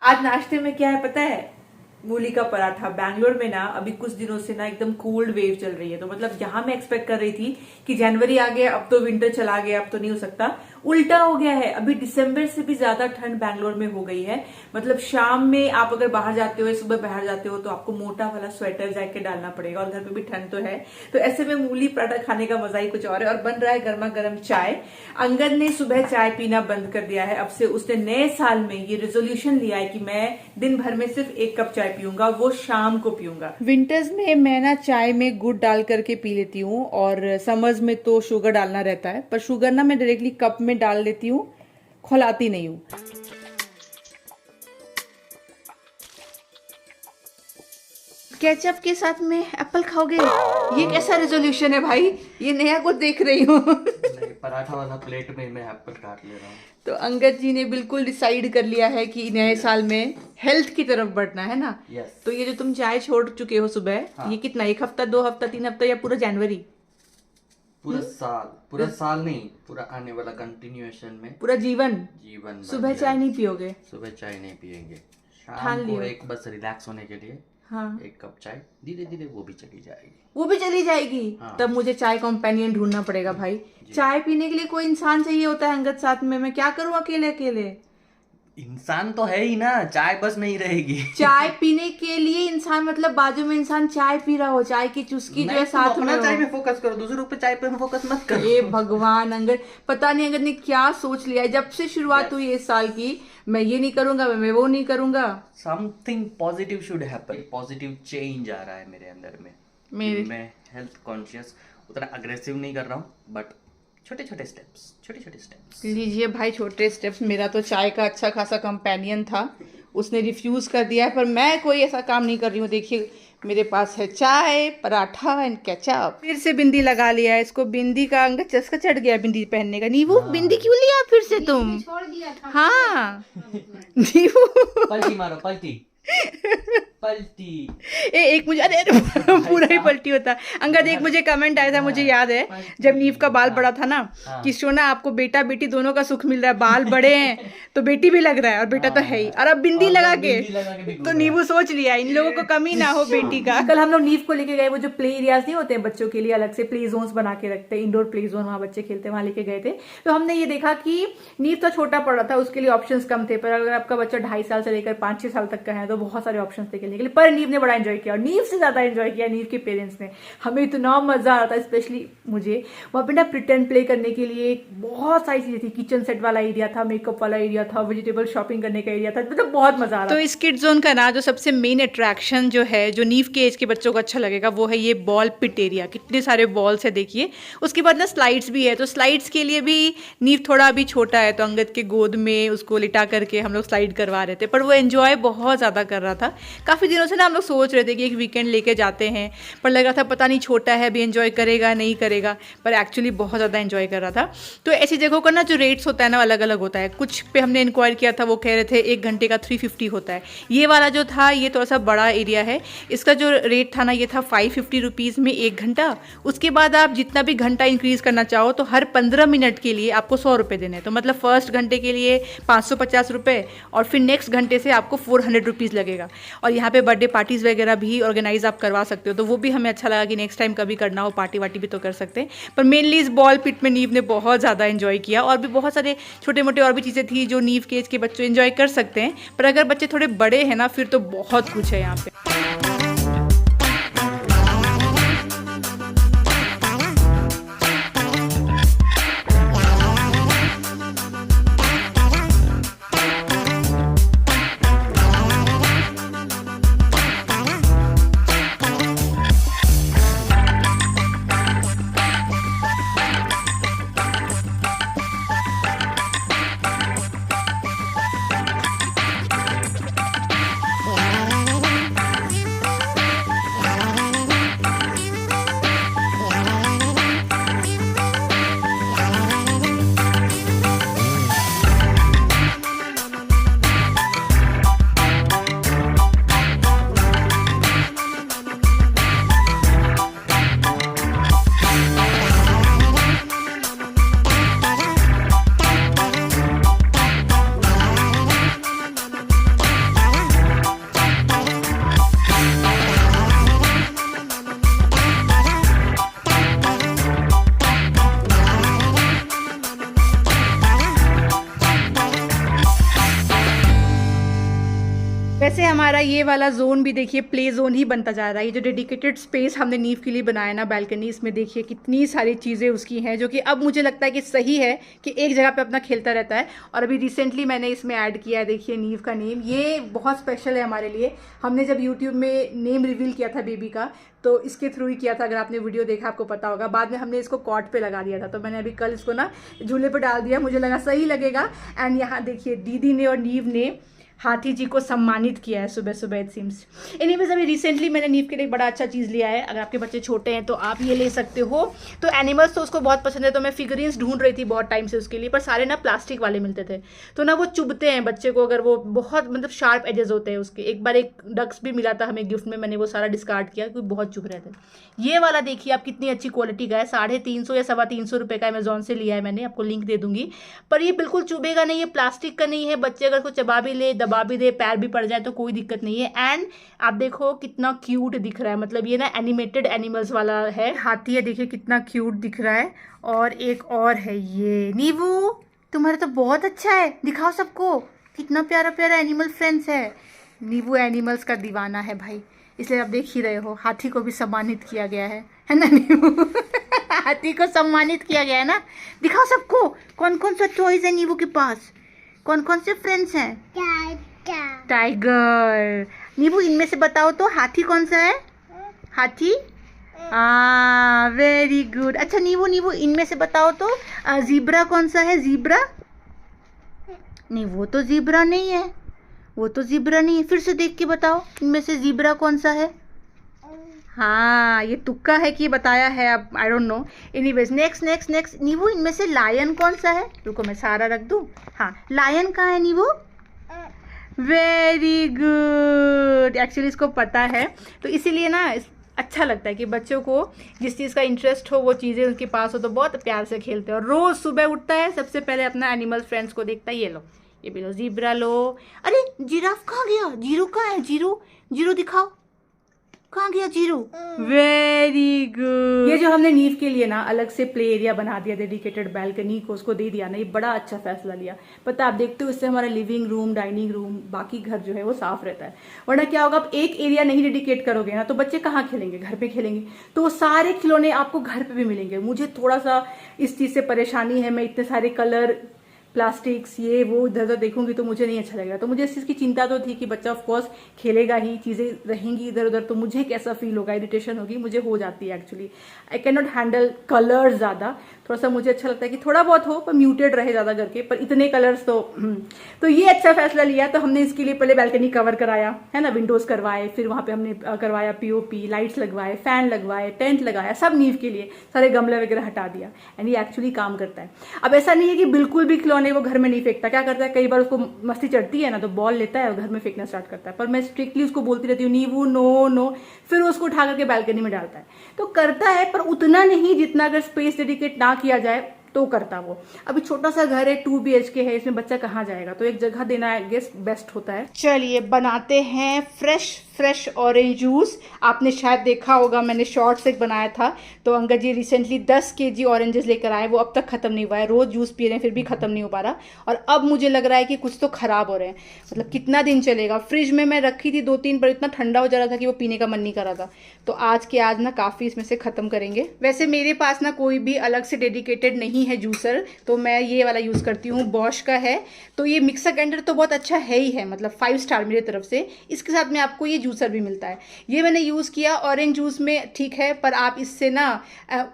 आज नाश्ते में क्या है पता है? मूली का पराठा। बैंगलोर में ना अभी कुछ दिनों से ना एकदम कोल्ड वेव चल रही है, तो मतलब यहाँ मैं एक्सपेक्ट कर रही थी कि जनवरी आ गया, अब तो विंटर चला गया, अब तो नहीं हो सकता। उल्टा हो गया है, अभी दिसंबर से भी ज्यादा ठंड बैंगलोर में हो गई है। मतलब शाम में आप अगर बाहर जाते हो, सुबह बाहर जाते हो, तो आपको मोटा वाला स्वेटर जैकेट डालना पड़ेगा, और घर पे भी ठंड तो है। तो ऐसे में मूली पराठा खाने का मजा ही कुछ और है। और बन रहा है गर्मा गर्म चाय। अंगद ने सुबह चाय पीना बंद कर दिया है। अब से उसने नए साल में ये रेजोल्यूशन लिया है कि मैं दिन भर में सिर्फ 1 कप चाय पीऊंगा, वो शाम को पीऊंगा। विंटर्स में मैं ना चाय में गुड़ डाल करके पी लेती हूँ, और समर्स में तो शुगर डालना रहता है, पर शुगर ना मैं डायरेक्टली कप में डाल लेती हूँ, खौलाती नहीं हूँ। केचप के साथ में एप्पल खाओगे? ये कैसा रेजोल्यूशन है भाई? ये नया कुछ देख रही हूँ। नहीं, पराठा वाला प्लेट में मैं एप्पल काट ले रहा हूँ। तो अंगद जी ने बिल्कुल डिसाइड कर लिया है कि नए साल में हेल्थ की तरफ बढ़ना है ना। यस। तो ये जो तुम चाय छोड़ चुके हो सुबह, हाँ। ये कितना, 1 हफ्ता, 2 हफ्ता, 3 हफ्ता, या पूरा जनवरी? पूरा साल नहीं, पूरा आने वाला कंटिन्यूएशन में पूरा जीवन जीवन सुबह चाय नहीं पियोगे? सुबह चाय नहीं पियेंगे। ठान शाम को लियो। एक बस रिलैक्स होने के लिए हाँ, 1 कप चाय, धीरे धीरे वो भी चली जाएगी। वो भी चली जाएगी। हाँ। तब मुझे चाय कंपेनियन ढूंढना पड़ेगा भाई। चाय पीने के लिए कोई इंसान चाहिए होता है अंगद साथ में। मैं क्या करूं अकेले अकेले? इंसान तो है ही ना, चाय बस नहीं रहेगी। चाय पीने के लिए इंसान, मतलब बाजू में इंसान चाय पी रहा हो, चाय की चुस्की जो है साथ में चाय हो। में फोकस करो, दूसरों पे चाय पे फोकस मत करो। हे भगवान, अंगद पता नहीं अंगद ने क्या सोच लिया है। जब से शुरुआत हुई इस साल की, मैं ये नहीं करूंगा, मैं वो नहीं करूंगा। Something positive should happen. Positive change आ रहा है मेरे अंदर में। मैं हेल्थ कॉन्शियस, उतना अग्रेसिव नहीं कर रहा हूँ, बट छोटे छोटे स्टेप्स। लीजिए भाई छोटे स्टेप्स। मेरा तो चाय का अच्छा खासा कंपेनियन था, उसने रिफ्यूज कर दिया है, पर मैं कोई ऐसा काम नहीं कर रही हूँ। देखिए मेरे पास है चाय, पराठा एंड केचप। फिर से बिंदी लगा लिया है इसको। बिंदी का अंग चस्का चढ़ गया बिंदी पहनने का। नीबू, बिंदी क्यों लिया फिर से तुम? छोड़ दिया था। हाँ नीबू। पलटी मारो, पलटी। एक मुझे, अरे पूरा ही पलटी होता। अंगद एक मुझे कमेंट आया था, मुझे याद है, जब नीव का बाल बड़ा था ना, कि सोना आपको बेटा बेटी दोनों का सुख मिल रहा है, बाल बड़े हैं तो बेटी भी लग रहा है और बेटा तो है ही, और अब बिंदी लगा के तो नींबू सोच लिया इन लोगों को कमी ना हो बेटी का। कल हम लोग नीव को लेके गए, वो जो प्ले एरियाज नहीं होते हैं बच्चों के लिए, अलग से प्ले जोन्स बना के रखते हैं, इंडोर प्ले जोन, वहाँ बच्चे खेलते हैं, वहाँ लेके गए थे। तो हमने ये देखा कि नीव तो छोटा पड़ रहा था, उसके लिए ऑप्शंस कम थे, पर अगर आपका बच्चा 2.5 साल से लेकर 5-6 साल तक का है तो बहुत सारे ऑप्शन थे खेलने के लिए। पर नीव ने बड़ा एंजॉय किया, और नीव से ज्यादा एंजॉय किया नीव के पेरेंट्स ने। हमें इतना मजा आ रहा था, स्पेशली मुझे। वहाँ पे ना प्रिटेंड प्ले करने के लिए बहुत सारी चीजें थी। किचन सेट वाला एरिया था, मेकअप वाला एरिया था, वेजिटेबल शॉपिंग करने का एरिया था, मतलब बहुत मजा आ रहा था। तो इस किड जोन का ना जो सबसे मेन अट्रैक्शन जो है, जो नीव के एज के बच्चों को अच्छा लगेगा, वो है ये बॉल पिट एरिया। कितने सारे बॉल्स है देखिए। उसके बाद ना स्लाइड्स भी है, तो स्लाइड्स के लिए भी नीव थोड़ा अभी छोटा है, तो अंगद के गोद में उसको लिटा करके हम लोग स्लाइड करवा रहे थे, पर वो एंजॉय बहुत ज़्यादा कर रहा था। काफ़ी दिनों से ना हम लोग सोच रहे थे कि एक वीकेंड लेके जाते हैं, पर लग रहा था पता नहीं छोटा है अभी एंजॉय करेगा नहीं करेगा, पर एक्चुअली बहुत ज़्यादा एंजॉय कर रहा था। तो ऐसी जगहों का ना जो रेट्स होता है ना अलग अलग होता है। कुछ पे हमने इंक्वायर किया था, वो कह रहे थे 1 घंटे का 350 होता है। ये वाला जो था ये थोड़ा सा बड़ा एरिया है, इसका जो रेट था ना ये था 550 रुपीज़ में 1 घंटा। उसके बाद आप जितना भी घंटा इंक्रीज़ करना चाहो तो हर 15 मिनट के लिए आपको 100 रुपये देने। तो मतलब फर्स्ट घंटे के लिए 550 रुपये, और फिर नेक्स्ट घंटे से आपको 400 रुपीज़ लगेगा। और यहाँ पे बर्थडे पार्टीज़ वगैरह भी ऑर्गेनाइज आप करवा सकते हो, तो वो भी हमें अच्छा लगा कि नेक्स्ट टाइम कभी करना हो पार्टी वार्टी भी तो कर सकते हैं। पर मेनली इस बॉल पिट में नीव ने बहुत ज़्यादा एंजॉय किया, और भी बहुत सारे छोटे मोटे और भी चीज़ें थी जो नीव के एज के बच्चे एंजॉय कर सकते हैं, पर अगर बच्चे थोड़े बड़े हैं ना फिर तो बहुत कुछ है यहाँ पे। वैसे हमारा ये वाला जोन भी देखिए प्ले जोन ही बनता जा रहा है। ये जो डेडिकेटेड स्पेस हमने नीव के लिए बनाया ना बैल्कनी, इसमें देखिए कितनी सारी चीज़ें उसकी हैं, जो कि अब मुझे लगता है कि सही है कि एक जगह पे अपना खेलता रहता है। और अभी रिसेंटली मैंने इसमें ऐड किया है, देखिए नीव का नेम, ये बहुत स्पेशल है हमारे लिए। हमने जब यूट्यूब में नेम रिवील किया था बेबी का, तो इसके थ्रू ही किया था। अगर आपने वीडियो देखा आपको पता होगा। बाद में हमने इसको कॉट पे लगा दिया था, तो मैंने अभी कल इसको ना झूले पे डाल दिया, मुझे लगा सही लगेगा। एंड यहाँ देखिए दीदी ने और नीव ने हाथी जी को सम्मानित किया है सुबह सुबह, इट सिम्स। एनीवेज अभी रिसेंटली मैंने नीव के लिए एक बड़ा अच्छा चीज़ लिया है। अगर आपके बच्चे छोटे हैं तो आप ये ले सकते हो। तो एनिमल्स तो उसको बहुत पसंद है, तो मैं फिगरिन्स ढूंढ रही थी बहुत टाइम से उसके लिए, पर सारे ना प्लास्टिक वाले मिलते थे, तो ना वो चुभते हैं बच्चे को, अगर वो बहुत मतलब शार्प एजेस होते हैं उसके। एक बार एक डक्स भी मिला था हमें गिफ्ट में, मैंने वो सारा डिस्कार्ड किया क्योंकि बहुत चुभ रहे थे। ये वाला देखिए आप कितनी अच्छी क्वालिटी का है, 350 या 325 रुपये का अमेजोन से लिया है मैंने, आपको लिंक दे दूंगी। पर ये बिल्कुल चुभेगा नहीं, ये प्लास्टिक का नहीं है, बच्चे अगर उसको चबा भी ले, दबा भी दे, पैर भी पड़ जाए तो कोई दिक्कत नहीं है। एंड आप देखो कितना क्यूट दिख रहा है, मतलब ये ना एनिमेटेड एनिमल्स वाला है। हाथी है, देखिए कितना क्यूट दिख रहा है। और एक और है ये नीवू, तुम्हारा तो बहुत अच्छा है, दिखाओ सबको कितना प्यारा प्यारा एनिमल फ्रेंड्स है। नीवू एनिमल्स का दीवाना है भाई, इसलिए आप देख ही रहे हो। हाथी को भी सम्मानित किया गया है ना नीवू? हाथी को सम्मानित किया गया है ना। दिखाओ सबको कौन कौन सा टॉयज है नीवू के पास, कौन कौन से फ्रेंड्स हैं। टाइगर। नीबू इनमें से बताओ तो हाथी कौन सा है? हाथी, वेरी गुड। अच्छा नीबू नीबू इनमें से बताओ तो जीब्रा कौन सा है? जीब्रा नहीं, वो तो जीब्रा नहीं है, वो तो जीब्रा नहीं है। फिर से देख के बताओ इनमें से जीब्रा कौन सा है। हाँ ये तुक्का है कि बताया है, अब I don't know. Anyways next next next नीबू इनमें से लायन कौन सा है? रुको मैं सारा रख दूँ। हाँ लायन कहाँ है नीबू? Very good. एक्चुअली इसको पता है, तो इसीलिए ना अच्छा लगता है कि बच्चों को जिस चीज़ का इंटरेस्ट हो वो चीज़ें उनके पास हो तो बहुत प्यार से खेलते हैं। और रोज़ सुबह उठता है, सबसे पहले अपना एनिमल फ्रेंड्स को देखता है। ये लो, ये भी लो, जीब्रा लो। अरे जिराफ कहाँ गया? जीरो कहाँ है? जीरो, जीरो दिखाओ, कहाँ गया जीरो? Very good. ये जो हमने नीव के लिए ना अलग से प्ले एरिया बना दिया, डेडिकेटेड बैल्कनी को उसको दे दिया ना, ये बड़ा अच्छा फैसला लिया। पता आप देखते हो इससे हमारा लिविंग रूम, डाइनिंग रूम, बाकी घर जो है वो साफ रहता है। वरना क्या होगा, आप एक एरिया नहीं डेडिकेट करोगे ना तो बच्चे कहाँ खेलेंगे? घर पे खेलेंगे, तो वो सारे खिलौने आपको घर पे भी मिलेंगे। मुझे थोड़ा सा इस चीज़ से परेशानी है, मैं इतने सारे कलर, प्लास्टिक्स, ये वो इधर उधर देखूंगी तो मुझे नहीं अच्छा लगेगा। तो मुझे इस चीज़ की चिंता तो थी कि बच्चा ऑफ कोर्स खेलेगा ही, चीज़ें रहेंगी इधर उधर, तो मुझे कैसा फील होगा, इरिटेशन होगी, मुझे हो जाती है actually. I can not handle colours ज़्यादा, थोड़ा सा मुझे अच्छा लगता है कि थोड़ा बहुत हो पर म्यूटेड रहे ज़्यादा करके, पर इतने कलर्स तो ये अच्छा फैसला लिया। तो हमने इसके लिए पहले बैल्कनी कवर कराया है ना, विंडोज़ करवाए, फिर वहाँ पे हमने करवाया पीओपी, लाइट्स लगवाए, फैन लगवाए, टेंट लगाया, सब नीव के लिए, सारे गमले वगैरह हटा दिया। एंड ये एक्चुअली काम करता है। अब ऐसा नहीं है कि बिल्कुल भी खिलौने वो घर में नहीं फेंकता, क्या करता है कई बार उसको मस्ती चढ़ती है ना तो बॉल लेता है और घर में फेंकना स्टार्ट करता है। पर मैं स्ट्रिक्टली उसको बोलती रहती हूँ नीवू नो नो, फिर उसको उठा करके बैल्कनी में डालता है। तो करता है पर उतना नहीं जितना अगर स्पेस डेडिकेट ना किया जाए तो करता वो। अभी छोटा सा घर है, 2 BHK है, इसमें बच्चा कहाँ जाएगा, तो एक जगह देना आई गेस बेस्ट होता है। चलिए बनाते हैं फ्रेश ऑरेंज जूस। आपने शायद देखा होगा मैंने शॉर्ट्स एक बनाया था, तो अंगद जी रिसेंटली 10 kg ऑरेंजेस लेकर आए, वो अब तक खत्म नहीं हुआ है। रोज जूस पी रहे हैं फिर भी खत्म नहीं हो पा रहा, और अब मुझे लग रहा है कि कुछ तो खराब हो रहे हैं। मतलब कितना दिन चलेगा? फ्रिज में मैं रखी थी 2-3 पर इतना ठंडा हो जा रहा था कि वो पीने का मन नहीं कर रहा था। तो आज के आज ना काफ़ी इसमें से ख़त्म करेंगे। वैसे मेरे पास ना कोई भी अलग से डेडिकेटेड नहीं है जूसर, तो मैं ये वाला यूज़ करती हूँ, बॉश का है। तो ये मिक्सर ग्राइंडर तो बहुत अच्छा है ही है, मतलब 5 स्टार मेरी तरफ से। इसके साथ में आपको ये जूसर भी मिलता है, ये मैंने यूज़ किया। ऑरेंज जूस में ठीक है, पर आप इससे ना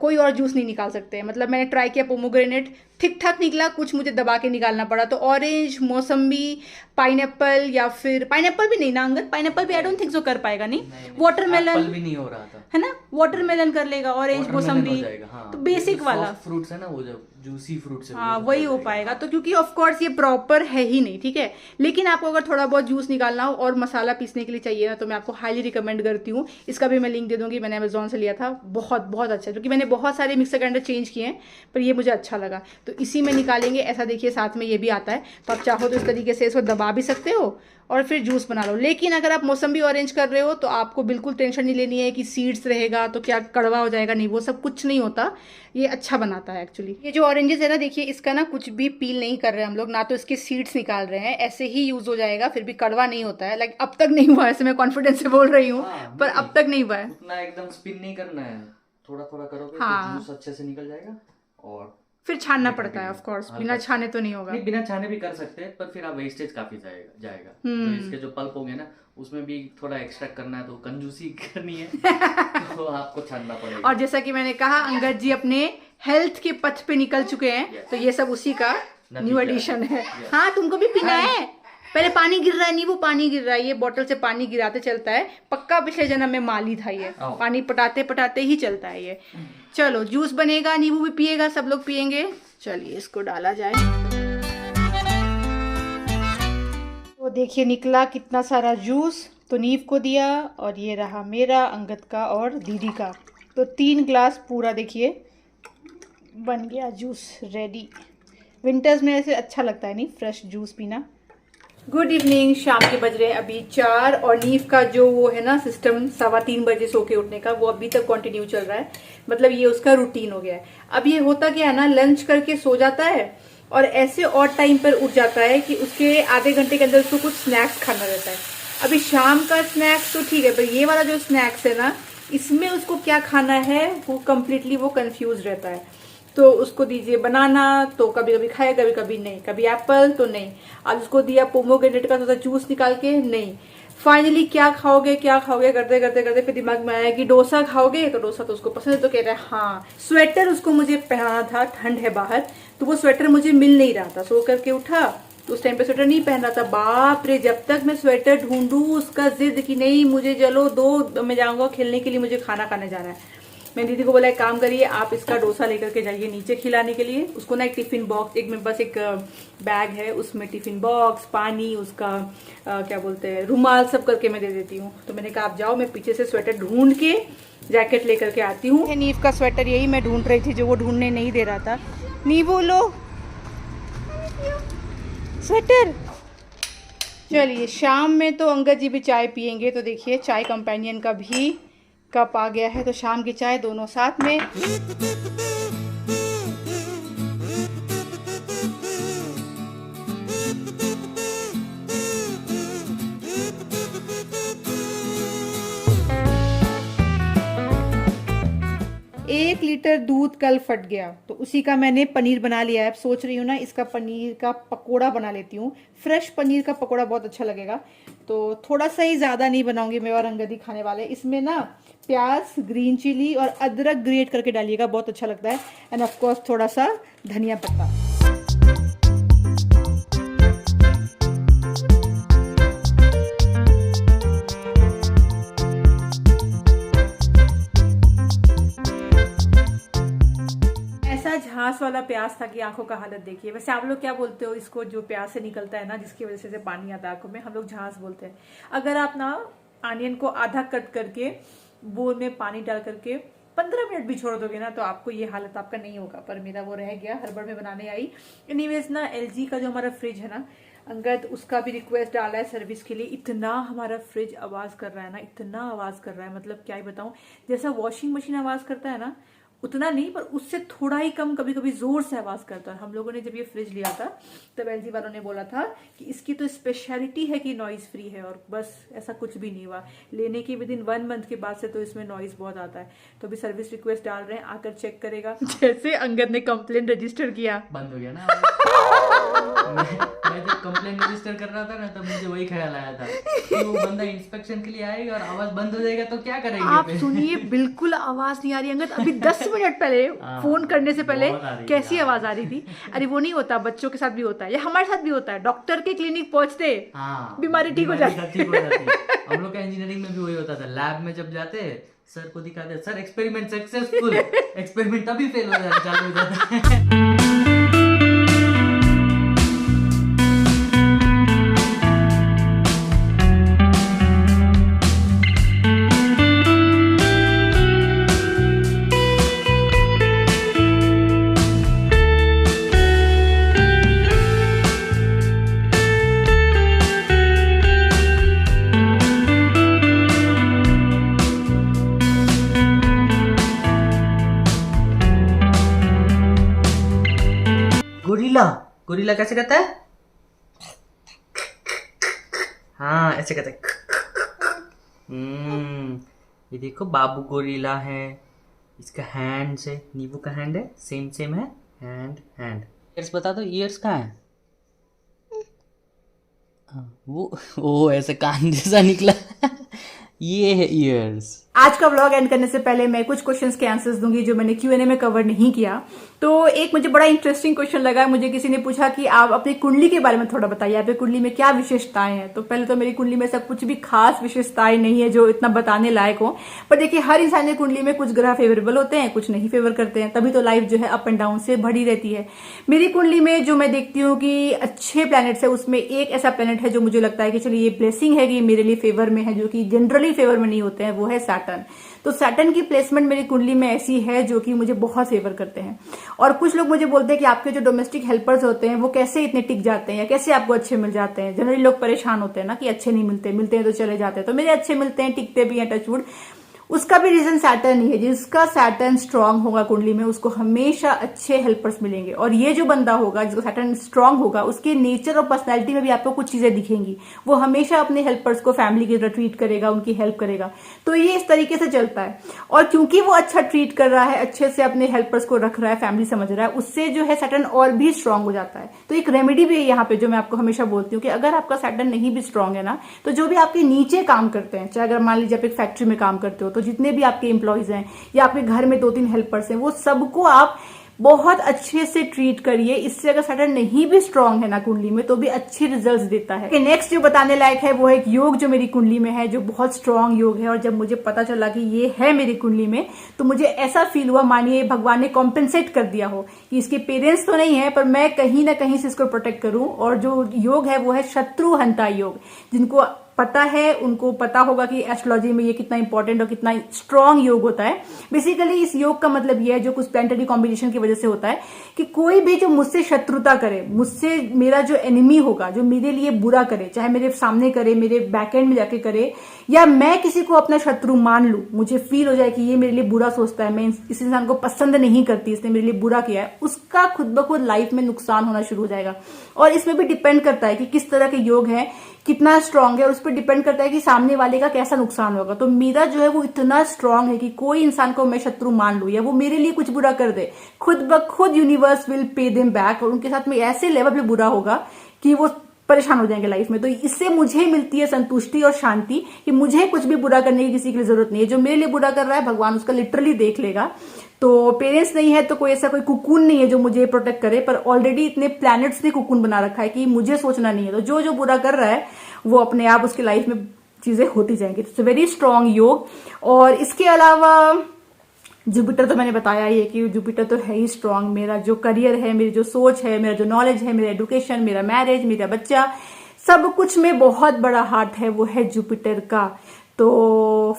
कोई और जूस नहीं निकाल सकते। मतलब मैंने ट्राई किया, पोमोग्रेनेट ठीक ठाक निकला, कुछ मुझे दबा के निकालना पड़ा। तो ऑरेंज, मौसम्बी, पाइनएप्पल, या फिर पाइनएप्पल भी नहीं ना अंगद, पाइनएप्पल भी आई डोंट थिंक सो कर पाएगा। नहीं, वाटरमेलन भी नहीं हो रहा था, है ना, वाटरमेलन कर लेगा, ऑरेंज, मौसम्बी, हाँ, तो बेसिक वाला फ्रूट्स है ना, वो जो जूसी फ्रूट्स है, हाँ वही हो पाएगा। तो क्योंकि ऑफ कोर्स ये प्रॉपर है ही नहीं, ठीक है। लेकिन आपको अगर थोड़ा बहुत जूस निकालना हो और मसाला पीसने के लिए चाहिए ना, तो मैं आपको हाईली रिकमेंड करती हूँ। इसका भी मैं लिंक दे दूंगी, मैंने अमेजोन से लिया था, बहुत बहुत अच्छा। क्योंकि मैंने बहुत सारे मिक्सर ग्राइंडर चेंज किए हैं, पर ये मुझे अच्छा लगा। तो इसी में निकालेंगे। ऐसा देखिए साथ में ये भी आता है, तो आप चाहो तो इस तरीके से इसको दबा भी सकते हो और फिर जूस बना लो। लेकिन अगर आप मौसम्बी ऑरेंज कर रहे हो तो आपको बिल्कुल टेंशन नहीं लेनी है कि सीड्स रहेगा तो क्या कड़वा हो जाएगा, नहीं, वो सब कुछ नहीं होता। ये अच्छा बनाता है एक्चुअली। ये जो ऑरेंजेस है ना, देखिए इसका ना कुछ भी पील नहीं कर रहे हैं हम लोग, ना तो इसके सीड्स निकाल रहे हैं, ऐसे ही यूज हो जाएगा, फिर भी कड़वा नहीं होता है। लाइक अब तक नहीं हुआ, ऐसे मैं कॉन्फिडेंस से बोल रही हूँ, पर अब तक नहीं हुआ है। उतना एकदम स्पिन नहीं करना है, थोड़ा थोड़ा करोगे हाँ, तो जूस अच्छे से निकल जाएगा। और फिर छानना पड़ता है ऑफ कोर्स, बिना छाने तो नहीं होगा। नहीं, बिना छाने भी कर सकते हैं, पर फिर आप वेस्टेज काफी जाएगा। तो इसके जो पल्प होंगे ना, उसमें भी थोड़ा एक्सट्रैक्ट करना है, तो कंजूसी करनी है तो आपको छानना पड़ेगा। और जैसा कि मैंने कहा, अंगद जी अपने हेल्थ के पथ पे निकल चुके हैं, तो ये सब उसी का न्यू एडिशन है। हाँ, तुमको भी पीना है। पहले पानी गिर रहा है, नींबू पानी गिर रहा है, ये बोतल से पानी गिराते चलता है, पक्का पिछले जन्म में माली था ये, पानी पटाते पटाते ही चलता है ये। चलो जूस बनेगा, नींबू भी पिएगा, सब लोग पिएंगे। चलिए इसको डाला जाए। तो देखिए निकला कितना सारा जूस, तो नीव को दिया और ये रहा मेरा, अंगद का और दीदी का। तो 3 ग्लास पूरा देखिए बन गया जूस रेडी। विंटर्स में ऐसे अच्छा लगता है नहीं, फ्रेश जूस पीना। गुड इवनिंग, शाम के बज रहे हैं अभी 4 और नीव का जो वो है ना सिस्टम 3:15 बजे सो के उठने का, वो अभी तक कंटिन्यू चल रहा है। मतलब ये उसका रूटीन हो गया है। अब ये होता क्या है ना, लंच करके सो जाता है और ऐसे और टाइम पर उठ जाता है कि उसके आधे घंटे के अंदर उसको कुछ स्नैक्स खाना रहता है। अभी शाम का स्नैक्स तो ठीक है, पर ये वाला जो स्नैक्स है ना, इसमें उसको क्या खाना है वो कम्प्लीटली वो कंफ्यूज रहता है। तो उसको दीजिए बनाना, तो कभी कभी खाए, कभी कभी नहीं, कभी एप्पल तो नहीं। आज उसको दिया पोमोग्रेनेट का थोड़ा जूस निकाल के, नहीं। फाइनली क्या खाओगे करते करते करते फिर दिमाग में आया कि डोसा खाओगे, तो डोसा तो उसको पसंद है, तो कह रहा है हाँ। स्वेटर उसको मुझे पहनाना था, ठंड है बाहर, तो वो स्वेटर मुझे मिल नहीं रहा था। सो करके उठा तो उस टाइम पे स्वेटर नहीं पहन रहा था। बाप रे, जब तक मैं स्वेटर ढूंढू उसका जिद कि नहीं मुझे चलो दो, मैं जाऊंगा खेलने के लिए, मुझे खाना खाने जाना है। मैं दीदी को बोला एक काम करिए, आप इसका डोसा लेकर के जाइए नीचे खिलाने के लिए। उसको ना एक टिफिन बॉक्स, एक मेरे पास एक बैग है, उसमें टिफिन बॉक्स, पानी, उसका क्या बोलते हैं रुमाल, सब करके मैं दे देती हूँ। तो मैंने कहा आप जाओ, मैं पीछे से स्वेटर ढूंढ के जैकेट लेकर के आती हूँ। नीव का स्वेटर यही मैं ढूंढ रही थी, जो वो ढूंढने नहीं दे रहा था। नीवू लो स्वेटर। चलिए शाम में तो अंगद जी भी चाय पियेंगे, तो देखिए चाय कंपेनियन का भी कप आ गया है, तो शाम की चाय दोनों साथ में। एक लीटर दूध कल फट गया, तो उसी का मैंने पनीर बना लिया है। अब सोच रही हूँ ना इसका पनीर का पकोड़ा बना लेती हूँ। फ्रेश पनीर का पकोड़ा बहुत अच्छा लगेगा, तो थोड़ा सा ही, ज़्यादा नहीं बनाऊंगी, मैं और अंगद ही खाने वाले। इसमें ना प्याज, ग्रीन चिली और अदरक ग्रेट करके डालिएगा, बहुत अच्छा लगता है। एंड ऑफ कोर्स थोड़ा सा धनिया पत्ता। झांस वाला प्याज था कि आंखों का हालत देखिए। वैसे आप लोग क्या बोलते हो इसको, जो प्याज से निकलता है ना, जिसकी वजह से पानी आता है आंखों में, हम लोग झांस बोलते हैं। अगर आप ना आनियन को आधा कट करके बोल में पानी डाल करके 15 मिनट भी छोड़ दोगे ना, तो आपको ये हालत आपका नहीं होगा। पर मेरा वो रह गया, हड़बड़ में बनाने आई। एनीवेज ना, LG का जो हमारा फ्रिज है ना, अंगद उसका भी रिक्वेस्ट डाला है सर्विस के लिए। इतना हमारा फ्रिज आवाज कर रहा है ना, इतना आवाज कर रहा है, मतलब क्या ही बताऊं। जैसा वॉशिंग मशीन आवाज करता है ना, उतना नहीं, पर उससे थोड़ा ही कम, कभी कभी जोर से आवाज करता है। हम लोगों ने जब ये फ्रिज लिया था तब LG वालों ने बोला था कि इसकी तो स्पेशलिटी है कि नॉइज फ्री है, और बस ऐसा कुछ भी नहीं हुआ। लेने के विदिन 1 मंथ के बाद से तो इसमें नॉइज बहुत आता है। तो अभी सर्विस रिक्वेस्ट डाल रहे हैं, आकर चेक करेगा। जैसे अंगद ने कंप्लेन रजिस्टर किया, बंद हो गया ना। मैं जब कंप्लेन रजिस्टर कर रहा था ना, तब मुझे वही ख्याल आया था कि वो बंदा इंस्पेक्शन के लिए आएगा और आवाज बंद हो जाएगा तो क्या करेंगे। आप सुनिए, बिल्कुल आवाज नहीं आ रही अंगद। अभी 10 मिनट पहले फोन करने से पहले कैसी आवाज आ रही थी। अरे वो नहीं होता, बच्चों के साथ भी होता है, या हमारे साथ भी होता है। डॉक्टर के क्लिनिक पहुंचते बीमारी ठीक हो जाती। हम लोग का इंजीनियरिंग में भी वही होता था। लैब में जब जाते सर को दिखाते, सर एक्सपेरिमेंट सक्सेसफुल, एक्सपेरिमेंट तभी फेल हो जाता, चालू हो जाता। गोरिल्ला कैसे कहता है? हाँ ऐसे कहता है। ये देखो बाबू गोरिल्ला है, इसका हैंड से नींबू का हैंड है, सेम है, हैंड। ईयर्स बता दो, ईयर्स कहाँ है? वो ऐसे कान जैसा निकला। ये है ईयर्स। आज का व्लॉग एंड करने से पहले मैं कुछ क्वेश्चंस के आंसर्स दूंगी जो मैंने Q&A में कवर नहीं किया। तो एक मुझे बड़ा इंटरेस्टिंग क्वेश्चन लगा, मुझे किसी ने पूछा कि आप अपनी कुंडली के बारे में थोड़ा बताइए, आपकी कुंडली में क्या विशेषताएं हैं। तो पहले तो मेरी कुंडली में सब कुछ भी खास विशेषताएं नहीं है जो इतना बताने लायक हो, पर देखिए हर इंसान की कुंडली में कुछ ग्रह फेवरेबल होते हैं, कुछ नहीं फेवर करते हैं, तभी तो लाइफ जो है अप एंड डाउन से भरी रहती है। मेरी कुंडली में जो मैं देखती हूँ कि अच्छे प्लैनेट्स है, उसमें एक ऐसा प्लैनेट है जो मुझे लगता है कि चलिए ये ब्लेसिंग है कि मेरे लिए फेवर में है, जो कि जनरली फेवर में नहीं होते हैं, वो है सैटर्न। तो सैटर्न की प्लेसमेंट मेरी कुंडली में ऐसी है जो कि मुझे बहुत फेवर करते हैं। और कुछ लोग मुझे बोलते हैं कि आपके जो डोमेस्टिक हेल्पर्स होते हैं वो कैसे इतने टिक जाते हैं या कैसे आपको अच्छे मिल जाते हैं। जनरली लोग परेशान होते हैं ना कि अच्छे नहीं मिलते, मिलते हैं तो चले जाते हैं, तो मेरे अच्छे मिलते हैं, टिकते भी हैं, टचवुड। उसका भी रीजन सैटर्न ही है। जिसका सैटर्न स्ट्रांग होगा कुंडली में उसको हमेशा अच्छे हेल्पर्स मिलेंगे। और ये जो बंदा होगा जिसका सैटर्न स्ट्रांग होगा उसके नेचर और पर्सनैलिटी में भी आपको कुछ चीजें दिखेंगी। वो हमेशा अपने हेल्पर्स को फैमिली की तरह ट्रीट करेगा, उनकी हेल्प करेगा। तो ये इस तरीके से चलता है। और क्योंकि वो अच्छा ट्रीट कर रहा है, अच्छे से अपने हेल्पर्स को रख रहा है, फैमिली समझ रहा है, उससे जो है सैटर्न और भी स्ट्रांग हो जाता है। तो एक रेमेडी भी है यहाँ पे जो मैं आपको हमेशा बोलती हूँ कि अगर आपका सैटर्न नहीं भी स्ट्रांग है ना, तो जो भी आपके नीचे काम करते हैं, चाहे अगर मान लीजिए आप एक फैक्ट्री में काम करते हो, तो जितने भी आपके एम्प्लॉइज हैं या आपके घर में 2-3 हेल्पर्स हैं, वो सबको आप बहुत अच्छे से ट्रीट करिए। इससे अगर सैटर्न नहीं भी स्ट्रांग है ना कुंडली में तो भी अच्छे रिजल्ट्स देता है। नेक्स्ट जो बताने लायक है वो है एक योग जो मेरी कुंडली में है, जो बहुत स्ट्रांग योग है। और जब मुझे पता चला कि ये है मेरी कुंडली में तो मुझे ऐसा फील हुआ मानिए भगवान ने कॉम्पेंसेट कर दिया हो कि इसके पेरेंट्स तो नहीं है पर मैं कहीं ना कहीं से इसको प्रोटेक्ट करूं। और जो योग है वो है शत्रु हंता योग। जिनको पता है उनको पता होगा कि एस्ट्रोलॉजी में ये कितना इंपॉर्टेंट और कितना स्ट्रांग योग होता है। बेसिकली इस योग का मतलब ये है, जो कुछ प्लैनेटरी कॉम्बिनेशन की वजह से होता है, कि कोई भी जो मुझसे शत्रुता करे, मुझसे मेरा जो एनिमी होगा, जो मेरे लिए बुरा करे, चाहे मेरे सामने करे, मेरे बैकएंड में जाके करे, या मैं किसी को अपना शत्रु मान लूं, मुझे फील हो जाए कि ये मेरे लिए बुरा सोचता है, मैं इस इंसान को पसंद नहीं करती, इसने मेरे लिए बुरा किया है, उसका खुद ब खुद लाइफ में नुकसान होना शुरू हो जाएगा। और इसमें भी डिपेंड करता है कि किस तरह के योग है, कितना स्ट्रांग है, और उस पर डिपेंड करता है कि सामने वाले का कैसा नुकसान होगा। तो मेरा जो है वो इतना स्ट्रांग है कि कोई इंसान को मैं शत्रु मान लूं या वो मेरे लिए कुछ बुरा कर दे, खुद ब खुद universe will pay them back. और उनके साथ में ऐसे लेवल पे बुरा होगा कि वो परेशान हो जाएंगे लाइफ में। तो इससे मुझे मिलती है संतुष्टि और शांति कि मुझे कुछ भी बुरा करने की किसी की जरूरत नहीं है। जो मेरे लिए बुरा कर रहा है भगवान उसका लिटरली देख लेगा। तो पेरेंट्स नहीं है तो कोई ऐसा कोई कुकून नहीं है जो मुझे प्रोटेक्ट करे, पर ऑलरेडी इतने प्लैनेट्स ने कुकून बना रखा है कि मुझे सोचना नहीं है। तो जो जो बुरा कर रहा है वो अपने आप उसकी लाइफ में चीजें होती जाएंगी। इट्स वेरी स्ट्रांग योग। और इसके अलावा जुपिटर तो मैंने बताया ही है कि जुपिटर तो है ही स्ट्रांग। मेरा जो करियर है, मेरी जो सोच है, मेरा जो नॉलेज है, मेरा एजुकेशन, मेरा मैरिज, मेरा बच्चा, सब कुछ में बहुत बड़ा हाथ है वो है जुपिटर का। तो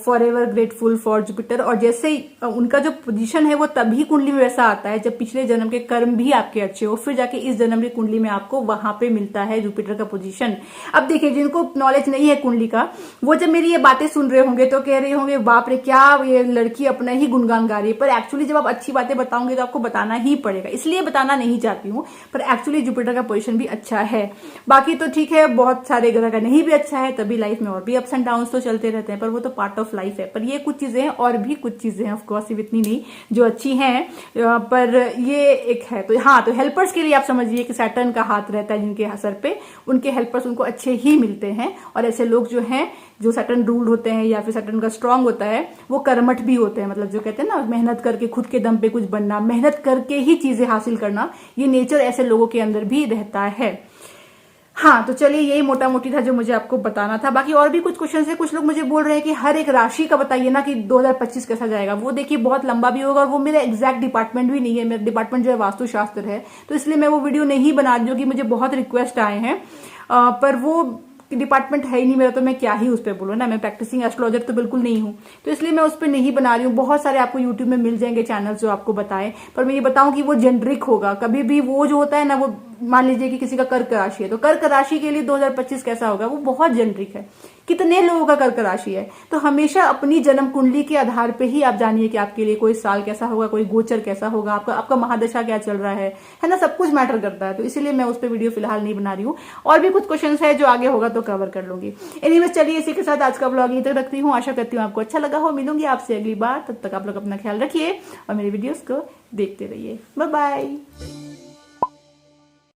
for ever grateful for Jupiter. और जैसे ही उनका जो पोजीशन है वो तभी कुंडली में वैसा आता है जब पिछले जन्म के कर्म भी आपके अच्छे हो, फिर जाके इस जन्म की कुंडली में आपको वहां पे मिलता है जुपिटर का पोजीशन। अब देखिए जिनको नॉलेज नहीं है कुंडली का, वो जब मेरी ये बातें सुन रहे होंगे तो कह रहे होंगे बाप रे क्या ये लड़की अपना ही गुणगान गा रही है। पर एक्चुअली जब आप अच्छी बातें बताओगे तो आपको बताना ही पड़ेगा, इसलिए बताना नहीं चाहती हूँ। पर एक्चुअली जुपिटर का पोजीशन भी अच्छा है। बाकी तो ठीक है, बहुत सारे ग्रह का नहीं भी अच्छा है, तभी लाइफ में और भी अप्स एंड डाउन तो चलते रहते हैं, पर वो तो पार्ट ऑफ लाइफ है। पर ये कुछ चीजें हैं, और भी कुछ चीजें हैं ऑफकोर्स, सिर्फ इतनी नहीं जो अच्छी हैं, पर ये एक है। तो हाँ, तो हेल्पर्स के लिए आप समझिए कि सैटर्न का हाथ रहता है जिनके सर पे, उनके हेल्पर्स उनको अच्छे ही मिलते हैं। और ऐसे लोग जो हैं जो सैटर्न रूल्ड होते हैं या फिर सैटर्न का स्ट्रांग होता है वो कर्मठ भी होते हैं। मतलब जो कहते हैं ना मेहनत करके खुद के दम पे कुछ बनना, मेहनत करके ही चीजें हासिल करना, ये नेचर ऐसे लोगों के अंदर भी रहता है। हाँ, तो चलिए यही मोटा मोटी था जो मुझे आपको बताना था। बाकी और भी कुछ क्वेश्चन है। कुछ लोग मुझे बोल रहे हैं कि हर एक राशि का बताइए ना कि 2025 कैसा जाएगा। वो देखिए बहुत लंबा भी होगा और वो मेरा एग्जैक्ट डिपार्टमेंट भी नहीं है। मेरा डिपार्टमेंट जो है वास्तुशास्त्र है, तो इसलिए मैं वो वीडियो नहीं बना रही हूँ कि मुझे बहुत रिक्वेस्ट आए हैं, पर वो डिपार्टमेंट है ही नहीं मेरा, तो मैं क्या ही उस पर बोलूँ ना। मैं प्रैक्टिसिंग एस्ट्रोलॉजर तो बिल्कुल नहीं हूँ, तो इसलिए मैं उस पर नहीं बना रही हूँ। बहुत सारे आपको यूट्यूब में मिल जाएंगे चैनल्स जो आपको बताएं, पर मैं ये बताऊं कि वो जेनरिक होगा। कभी भी वो जो होता है ना, वो मान लीजिए कि किसी का कर्क राशि है, तो कर्क राशि के लिए 2025 कैसा होगा वो बहुत जेनरिक है। कितने लोगों का कर्क राशि है। तो हमेशा अपनी जन्म कुंडली के आधार पे ही आप जानिए कि आपके लिए कोई साल कैसा होगा, कोई गोचर कैसा होगा, आपका महादशा क्या चल रहा है ना, सब कुछ मैटर करता है। तो इसीलिए मैं उस पर वीडियो फिलहाल नहीं बना रही हूँ। और भी कुछ क्वेश्चन है जो आगे होगा तो कवर कर लूंगी। एनीवेज चलिए इसी के साथ आज का ब्लॉग यहीं तक रखती हूँ। आशा करती हूँ आपको अच्छा लगा हो। मिलूंगी आपसे अगली बार, तब तक आप लोग अपना ख्याल रखिए और मेरी वीडियोस को देखते रहिए। Bye bye.